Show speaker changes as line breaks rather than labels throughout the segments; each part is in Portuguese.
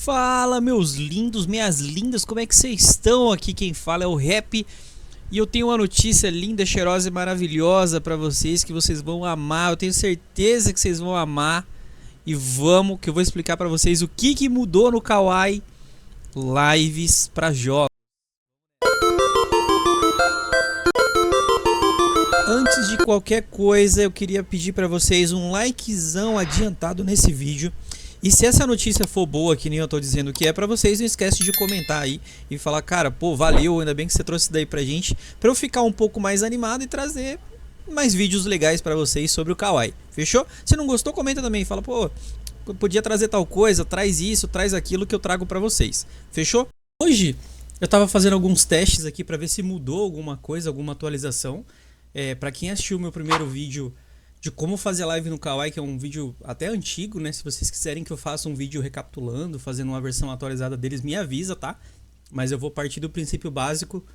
Fala, meus lindos, minhas lindas, como é que vocês estão? Aqui quem fala é o Rap e eu tenho uma notícia linda, cheirosa e maravilhosa pra vocês que vocês vão amar. Eu tenho certeza que vocês vão amar e vamos que eu vou explicar pra vocês o que mudou no Kawaii Lives pra jogos. Antes de qualquer coisa, eu queria pedir pra vocês um likezão adiantado nesse vídeo. E se essa notícia for boa, que nem eu tô dizendo que é pra vocês, não esquece de comentar aí e falar, cara, pô, valeu, ainda bem que você trouxe isso daí pra gente, pra eu ficar um pouco mais animado e trazer mais vídeos legais pra vocês sobre o Kawaii, fechou? Se não gostou, comenta também, fala, pô, podia trazer tal coisa, traz isso, traz aquilo que eu trago pra vocês, fechou? Hoje eu tava fazendo alguns testes aqui pra ver se mudou alguma coisa, alguma atualização. Pra quem assistiu o meu primeiro vídeo de como fazer live no Kawaii, que é um vídeo até antigo, né? Se vocês quiserem que eu faça um vídeo recapitulando, fazendo uma versão atualizada deles, me avisa, tá? Mas eu vou partir do princípio básico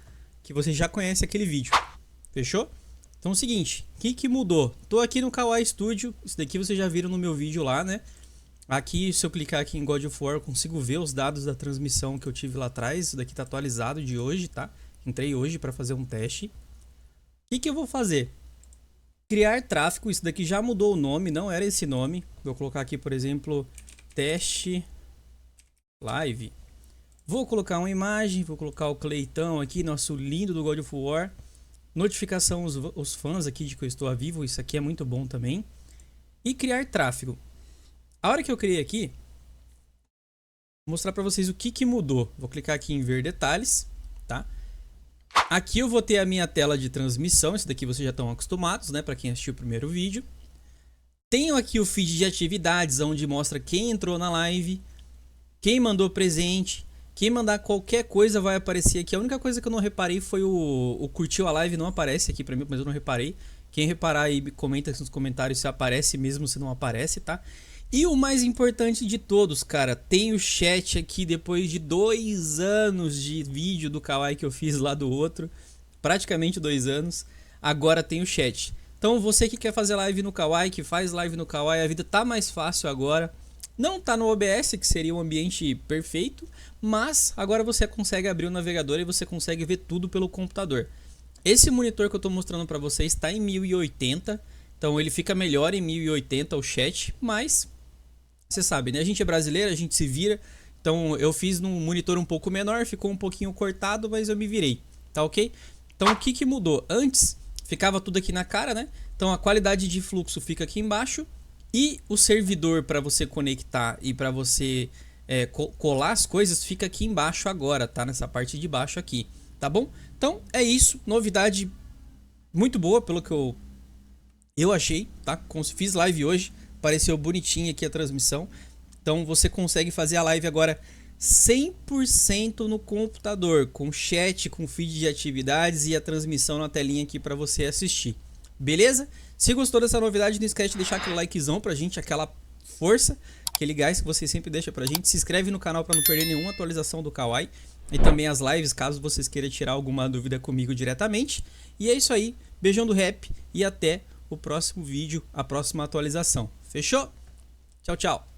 que vocês já conhecem aquele vídeo. Fechou? Então é o seguinte, o que mudou? Tô aqui no Kawaii Studio, isso daqui vocês já viram no meu vídeo lá, né? Aqui, se eu clicar aqui em God of War, eu consigo ver os dados da transmissão que eu tive lá atrás. Isso daqui tá atualizado de hoje, tá? Entrei hoje para fazer um teste. O que eu vou fazer? Criar tráfego, isso daqui já mudou o nome, não era esse nome. Vou colocar aqui, por exemplo, teste live. Vou colocar uma imagem, vou colocar o Cleitão aqui, nosso lindo do God of War. Notificação os fãs aqui de que eu estou a vivo, isso aqui é muito bom também. E criar tráfego. A hora que eu criei aqui, vou mostrar para vocês o que mudou. Vou clicar aqui em ver detalhes, tá? Aqui eu vou ter a minha tela de transmissão, isso daqui vocês já estão acostumados, né, para quem assistiu o primeiro vídeo. Tenho aqui o feed de atividades, onde mostra quem entrou na live, quem mandou presente, quem mandar qualquer coisa vai aparecer aqui. A única coisa que eu não reparei foi o curtiu a live, não aparece aqui para mim, mas eu não reparei. Quem reparar aí, comenta nos comentários se aparece mesmo, se não aparece, tá? E o mais importante de todos, cara, tem o chat aqui depois de 2 anos de vídeo do Kawaii que eu fiz lá do outro. Praticamente 2 anos. Agora tem o chat. Então você que quer fazer live no Kawaii, que faz live no Kawaii, a vida tá mais fácil agora. Não tá no OBS, que seria um ambiente perfeito, mas agora você consegue abrir o navegador e você consegue ver tudo pelo computador. Esse monitor que eu tô mostrando pra vocês está em 1080, então ele fica melhor em 1080 o chat, mas você sabe, né? A gente é brasileiro, a gente se vira. Então eu fiz num monitor um pouco menor, ficou um pouquinho cortado, mas eu me virei, tá ok? Então o que mudou? Antes ficava tudo aqui na cara, né? Então a qualidade de fluxo fica aqui embaixo e o servidor para você conectar e para você colar as coisas fica aqui embaixo agora, tá? Nessa parte de baixo aqui, tá bom? Então é isso, novidade muito boa pelo que eu achei, tá? Fiz live hoje. Apareceu bonitinho aqui a transmissão. Então você consegue fazer a live agora 100% no computador, com chat, com feed de atividades e a transmissão na telinha aqui para você assistir. Beleza? Se gostou dessa novidade, não esquece de deixar aquele likezão pra gente, aquela força, aquele gás que você sempre deixa pra gente. Se inscreve no canal para não perder nenhuma atualização do Kawaii e também as lives, caso vocês queiram tirar alguma dúvida comigo diretamente. E é isso aí. Beijão do Rap e até o próximo vídeo, a próxima atualização. Fechou? Tchau, tchau.